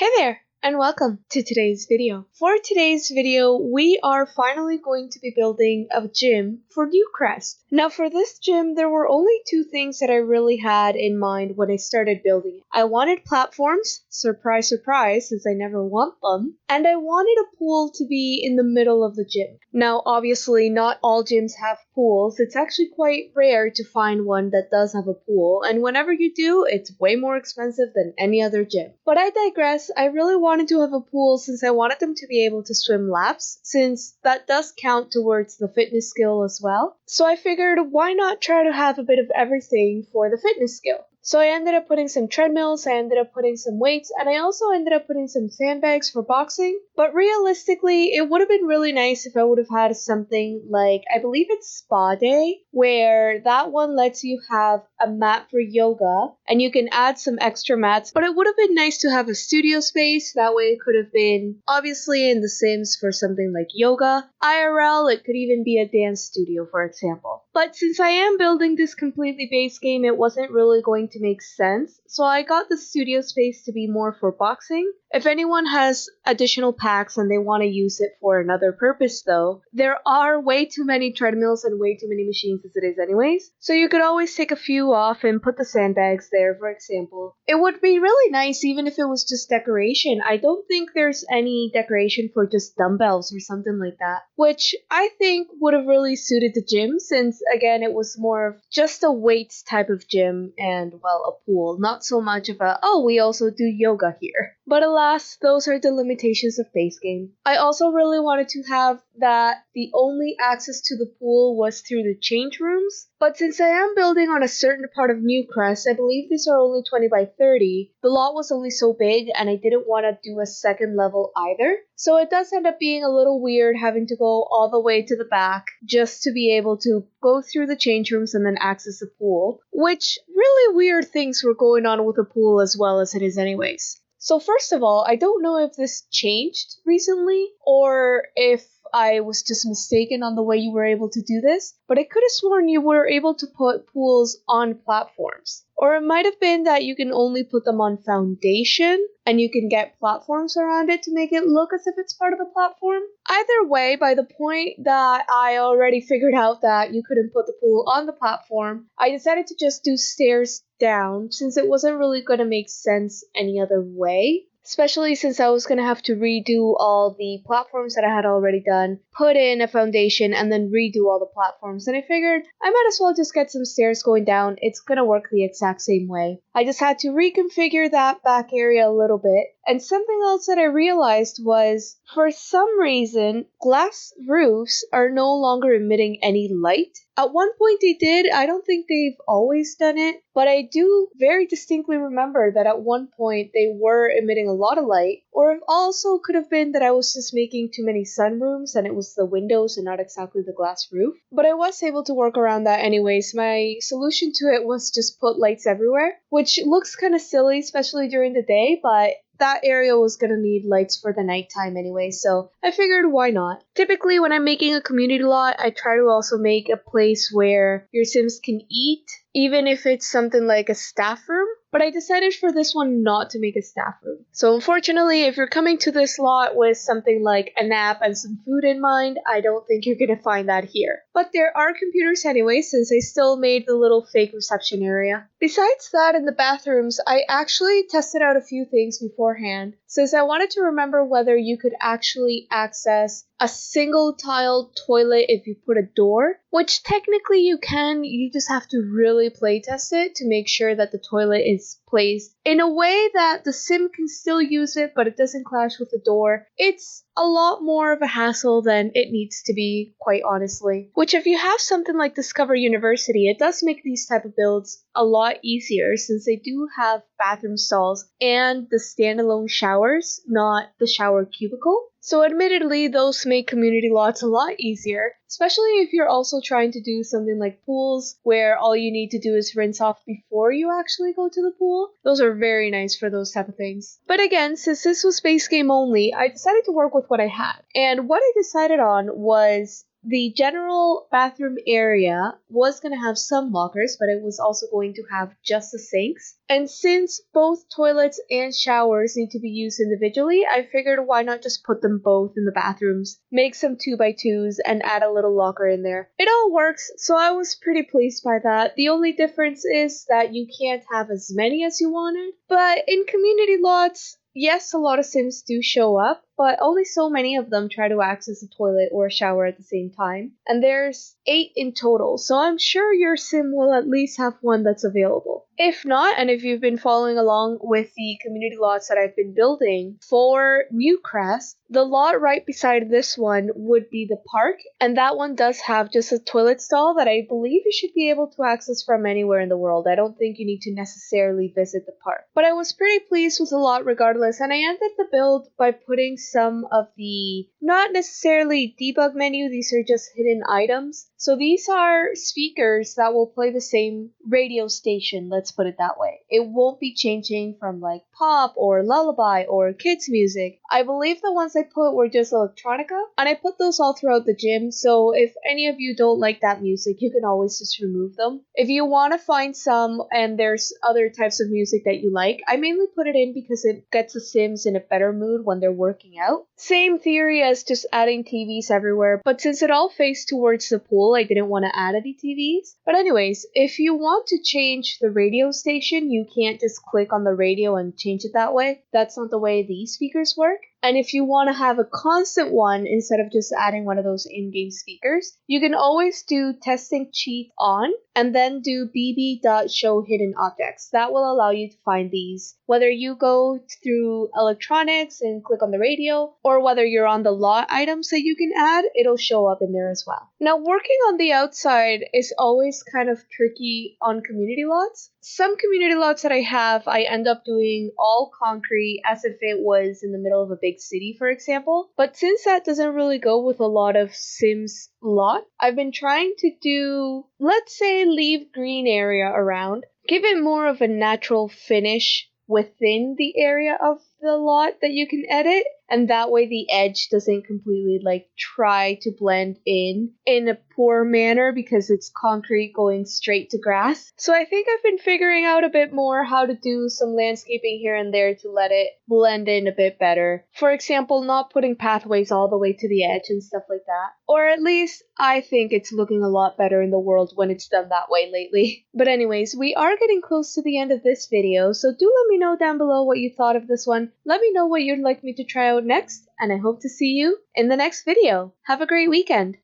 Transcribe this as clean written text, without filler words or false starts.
Hey there, and welcome to today's video. For today's video, we are finally going to be building a gym for Newcrest. Now for this gym, there were only two things that I really had in mind when I started building it. I wanted platforms, surprise surprise since I never want them, and I wanted a pool to be in the middle of the gym. Now obviously not all gyms have pools. It's actually quite rare to find one that does have a pool, and whenever you do, it's way more expensive than any other gym. But I digress. I really wanted to have a pool since I wanted them to be able to swim laps, since that does count towards the fitness skill as well. So I figured why not try to have a bit of everything for the fitness skill. So I ended up putting some treadmills, I ended up putting some weights, and I also ended up putting some sandbags for boxing. But realistically, it would have been really nice if I would have had something like, I believe it's Spa Day, where that one lets you have a mat for yoga, and you can add some extra mats. But it would have been nice to have a studio space, that way it could have been obviously in The Sims for something like yoga. IRL, it could even be a dance studio, for example. But since I am building this completely base game, it wasn't really going to make sense, so I got the studio space to be more for boxing. If anyone has additional packs and they want to use it for another purpose though, there are way too many treadmills and way too many machines as it is anyways, so you could always take a few off and put the sandbags there, for example. It would be really nice even if it was just decoration. I don't think there's any decoration for just dumbbells or something like that, which I think would have really suited the gym since again it was more of just a weights type of gym and well a pool, not so much of a oh we also do yoga here. But alas, those are the limitations of base game. I also really wanted to have that the only access to the pool was through the change rooms, but since I am building on a certain part of Newcrest, I believe these are only 20 by 30, the lot was only so big and I didn't want to do a second level either. So it does end up being a little weird having to go all the way to the back just to be able to go through the change rooms and then access the pool, which really weird things were going on with the pool as well as it is anyways. So first of all, I don't know if this changed recently or if I was just mistaken on the way you were able to do this, but I could have sworn you were able to put pools on platforms. Or it might have been that you can only put them on foundation and you can get platforms around it to make it look as if it's part of the platform. Either way, by the point that I already figured out that you couldn't put the pool on the platform, I decided to just do stairs down since it wasn't really going to make sense any other way. Especially since I was going to have to redo all the platforms that I had already done, put in a foundation, and then redo all the platforms. And I figured I might as well just get some stairs going down. It's going to work the exact same way. I just had to reconfigure that back area a little bit. And something else that I realized was, for some reason, glass roofs are no longer emitting any light. At one point they did. I don't think they've always done it, but I do very distinctly remember that at one point they were emitting a lot of light, or it also could have been that I was just making too many sunrooms and it was the windows and not exactly the glass roof. But I was able to work around that anyways. My solution to it was just put lights everywhere, which looks kind of silly, especially during the day, but that area was going to need lights for the nighttime anyway, so I figured why not. Typically when I'm making a community lot, I try to also make a place where your Sims can eat, even if it's something like a staff room. But I decided for this one not to make a staff room. So unfortunately, if you're coming to this lot with something like a nap and some food in mind, I don't think you're going to find that here. But there are computers anyway, since I still made the little fake reception area. Besides that, in the bathrooms, I actually tested out a few things beforehand, since I wanted to remember whether you could actually access a single tiled toilet if you put a door, which technically you can. You just have to really play test it to make sure that the toilet is placed in a way that the sim can still use it but it doesn't clash with the door. It's a lot more of a hassle than it needs to be, quite honestly. Which if you have something like Discover University, it does make these type of builds a lot easier since they do have bathroom stalls and the standalone showers, not the shower cubicle. So admittedly, those make community lots a lot easier, especially if you're also trying to do something like pools, where all you need to do is rinse off before you actually go to the pool. Those are very nice for those type of things. But again, since this was base game only, I decided to work with what I had. And what I decided on was the general bathroom area was going to have some lockers, but it was also going to have just the sinks. And since both toilets and showers need to be used individually, I figured why not just put them both in the bathrooms, make some 2x2s, and add a little locker in there. It all works, so I was pretty pleased by that. The only difference is that you can't have as many as you wanted, but in community lots, yes, a lot of Sims do show up, but only so many of them try to access a toilet or a shower at the same time. And there's 8 in total, so I'm sure your Sim will at least have one that's available. If not, and if you've been following along with the community lots that I've been building for Newcrest, the lot right beside this one would be the park, and that one does have just a toilet stall that I believe you should be able to access from anywhere in the world. I don't think you need to necessarily visit the park. But I was pretty pleased with the lot regardless, and I ended the build by putting some of the, not necessarily debug menu, these are just hidden items. So these are speakers that will play the same radio station, let's put it that way. It won't be changing from like pop or lullaby or kids music. I believe the ones I put were just electronica, and I put those all throughout the gym, so if any of you don't like that music, you can always just remove them. If you want to find some and there's other types of music that you like, I mainly put it in because it gets the Sims in a better mood when they're working out. Same theory as just adding TVs everywhere, but since it all faced towards the pool, I didn't want to add any TVs. But anyways, if you want to change the radio station, you can't just click on the radio and change it that way. That's not the way these speakers work. And if you want to have a constant one instead of just adding one of those in-game speakers, you can always do testing cheat on and then do bb.show hidden objects. That will allow you to find these. Whether you go through electronics and click on the radio, or whether you're on the lot items that you can add, it'll show up in there as well. Now, working on the outside is always kind of tricky on community lots. Some community lots that I have, I end up doing all concrete as if it was in the middle of a big city, for example. But since that doesn't really go with a lot of Sims lot, I've been trying to do, let's say, leave green area around, give it more of a natural finish within the area of the lot that you can edit, and that way the edge doesn't completely like try to blend in a poor manner because it's concrete going straight to grass. So I think I've been figuring out a bit more how to do some landscaping here and there to let it blend in a bit better. For example, not putting pathways all the way to the edge and stuff like that. Or at least I think it's looking a lot better in the world when it's done that way lately. But anyways, we are getting close to the end of this video, so do let me know down below what you thought of this one. Let me know what you'd like me to try out next, and I hope to see you in the next video. Have a great weekend!